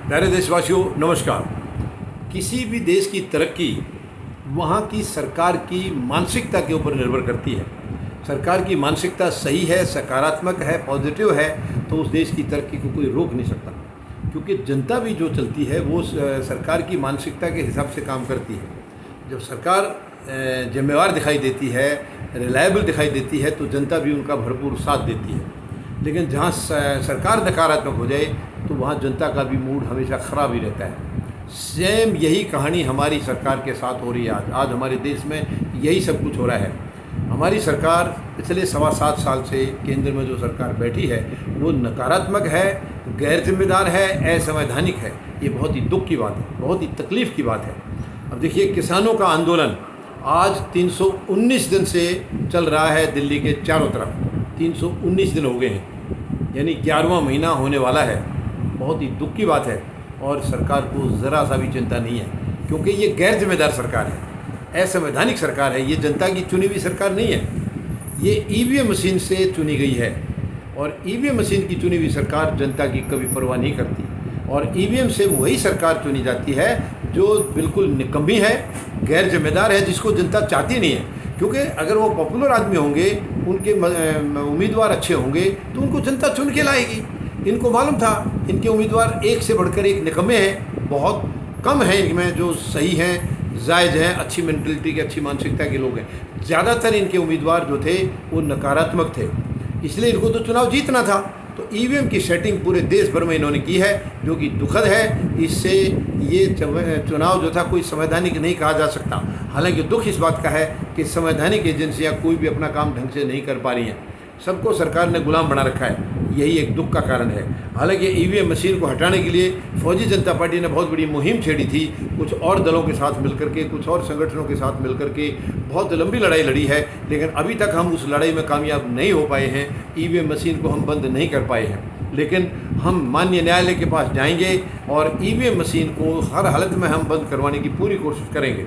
प्यारे देशवासियों नमस्कार। किसी भी देश की तरक्की वहाँ की सरकार की मानसिकता के ऊपर निर्भर करती है। सरकार की मानसिकता सही है, सकारात्मक है, पॉजिटिव है तो उस देश की तरक्की को कोई रोक नहीं सकता, क्योंकि जनता भी जो चलती है वो सरकार की मानसिकता के हिसाब से काम करती है। जब सरकार जिम्मेवार दिखाई देती है, रिलायबल दिखाई देती है तो जनता भी उनका भरपूर साथ देती है। लेकिन जहाँ सरकार नकारात्मक हो जाए तो वहाँ जनता का भी मूड हमेशा ख़राब ही रहता है। सेम यही कहानी हमारी सरकार के साथ हो रही है। आज हमारे देश में यही सब कुछ हो रहा है। हमारी सरकार पिछले 7.25 साल से केंद्र में जो सरकार बैठी है वो नकारात्मक है, गैर जिम्मेदार है, असंवैधानिक है। ये बहुत ही दुख की बात है, बहुत ही तकलीफ़ की बात है। अब देखिए, किसानों का आंदोलन आज 319 दिन से चल रहा है दिल्ली के चारों तरफ। 319 दिन हो गए हैं, यानी 11वां महीना होने वाला है। बहुत ही दुख की बात है और सरकार को ज़रा सा भी चिंता नहीं है, क्योंकि ये गैर जिम्मेदार सरकार है, असंवैधानिक सरकार है। ये जनता की चुनी हुई सरकार नहीं है, ये ईवीएम मशीन से चुनी गई है। और ईवीएम मशीन की चुनी हुई सरकार जनता की कभी परवाह नहीं करती। और ईवीएम से वही सरकार चुनी जाती है जो बिल्कुल निकम्मी है, गैर जिम्मेदार है, जिसको जनता चाहती नहीं है। क्योंकि अगर वो पॉपुलर आदमी होंगे, उनके उम्मीदवार अच्छे होंगे तो उनको जनता चुन के लाएगी। इनको मालूम था इनके उम्मीदवार एक से बढ़कर एक निकम्मे हैं, बहुत कम हैं इनमें जो सही हैं, जायज़ हैं, अच्छी मेंटलिटी के, अच्छी मानसिकता के लोग हैं। ज़्यादातर इनके उम्मीदवार जो थे वो नकारात्मक थे, इसलिए इनको तो चुनाव जीतना था। तो ईवीएम की सेटिंग पूरे देश भर में इन्होंने की है, जो कि दुखद है। इससे ये चुनाव जो था कोई संवैधानिक नहीं कहा जा सकता। हालांकि दुख इस बात का है कि संवैधानिक एजेंसियां कोई भी अपना काम ढंग से नहीं कर पा रही हैं, सबको सरकार ने गुलाम बना रखा है। यही एक दुख का कारण है। हालांकि ईवीएम मशीन को हटाने के लिए फौजी जनता पार्टी ने बहुत बड़ी मुहिम छेड़ी थी, कुछ और दलों के साथ मिलकर के, कुछ और संगठनों के साथ मिलकर के बहुत लंबी लड़ाई लड़ी है। लेकिन अभी तक हम उस लड़ाई में कामयाब नहीं हो पाए हैं। ईवीएम मशीन को हम बंद नहीं कर पाए हैं। लेकिन हम माननीय न्यायालय के पास जाएंगे और ईवीएम मशीन को हर हालत में हम बंद करवाने की पूरी कोशिश करेंगे,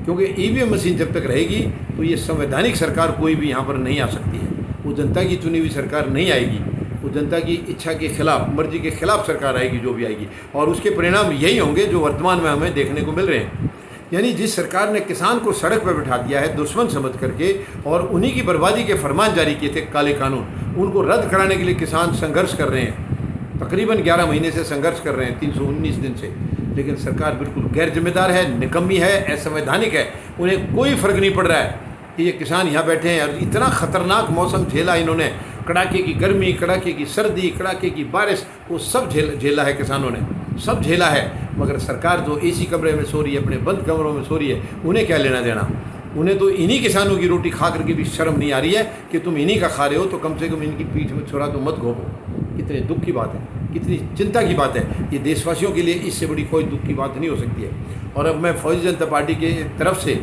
क्योंकि ईवीएम मशीन जब तक रहेगी तो ये संवैधानिक सरकार कोई भी यहाँ पर नहीं आ सकती है। वो जनता की चुनी हुई सरकार नहीं आएगी, वो जनता की इच्छा के खिलाफ, मर्जी के खिलाफ सरकार आएगी जो भी आएगी। और उसके परिणाम यही होंगे जो वर्तमान में हमें देखने को मिल रहे हैं। यानी जिस सरकार ने किसान को सड़क पर बिठा दिया है दुश्मन समझ करके और उन्हीं की बर्बादी के फरमान जारी किए थे काले कानून, उनको रद्द कराने के लिए किसान संघर्ष कर रहे हैं। तकरीबन 11 महीने से संघर्ष कर रहे हैं, 319 दिन से। लेकिन सरकार बिल्कुल गैर जिम्मेदार है, निकम्मी है, असंवैधानिक है। उन्हें कोई फ़र्क नहीं पड़ रहा है कि ये किसान यहाँ बैठे हैं और इतना ख़तरनाक मौसम झेला इन्होंने। कड़ाके की गर्मी, कड़ाके की सर्दी, कड़ाके की बारिश, वो सब झेला है किसानों ने, सब झेला है। मगर सरकार जो एसी कमरे में सो रही है, अपने बंद कमरों में सो रही है, उन्हें क्या लेना देना। उन्हें तो इन्हीं किसानों की रोटी खा करके भी शर्म नहीं आ रही है कि तुम इन्हीं का खा रहे हो, तो कम से कम इनकी पीठ में छुरा तो मत घोपो। कितने दुख की बात है, कितनी चिंता की बात है। ये देशवासियों के लिए इससे बड़ी कोई दुख की बात नहीं हो सकती है। और अब मैं फौजी जनता पार्टी के तरफ से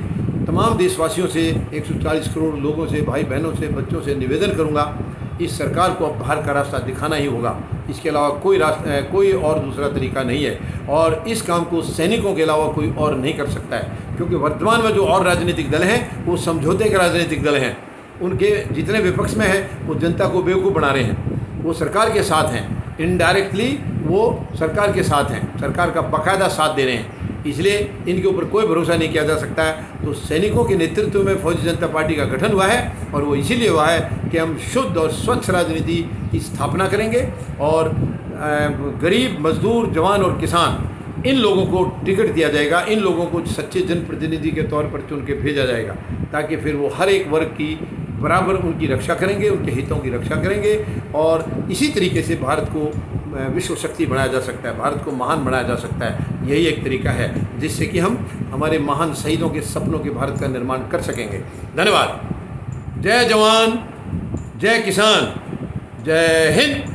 तमाम देशवासियों से, 140 करोड़ लोगों से, भाई बहनों से, बच्चों से निवेदन करूंगा, इस सरकार को अब बाहर का रास्ता दिखाना ही होगा। इसके अलावा कोई और दूसरा तरीका नहीं है। और इस काम को सैनिकों के अलावा कोई और नहीं कर सकता है, क्योंकि वर्तमान में जो और राजनीतिक दल हैं वो समझौते के राजनीतिक दल हैं। उनके जितने विपक्ष में हैं वो जनता को बेवकूफ़ बना रहे हैं, वो सरकार के साथ हैं, इनडायरेक्टली वो सरकार के साथ हैं, सरकार का बाकायदा साथ दे रहे हैं। इसलिए इनके ऊपर कोई भरोसा नहीं किया जा सकता है। तो सैनिकों के नेतृत्व में फौजी जनता पार्टी का गठन हुआ है, और वो इसीलिए हुआ है कि हम शुद्ध और स्वच्छ राजनीति की स्थापना करेंगे और गरीब, मजदूर, जवान और किसान, इन लोगों को टिकट दिया जाएगा। इन लोगों को सच्चे जनप्रतिनिधि के तौर पर चुन के भेजा जाएगा, ताकि फिर वो हर एक वर्ग की बराबर उनकी रक्षा करेंगे, उनके हितों की रक्षा करेंगे। और इसी तरीके से भारत को विश्व शक्ति बनाया जा सकता है, भारत को महान बनाया जा सकता है। यही एक तरीका है जिससे कि हम हमारे महान शहीदों के सपनों के भारत का निर्माण कर सकेंगे। धन्यवाद। जय जवान, जय किसान, जय हिंद।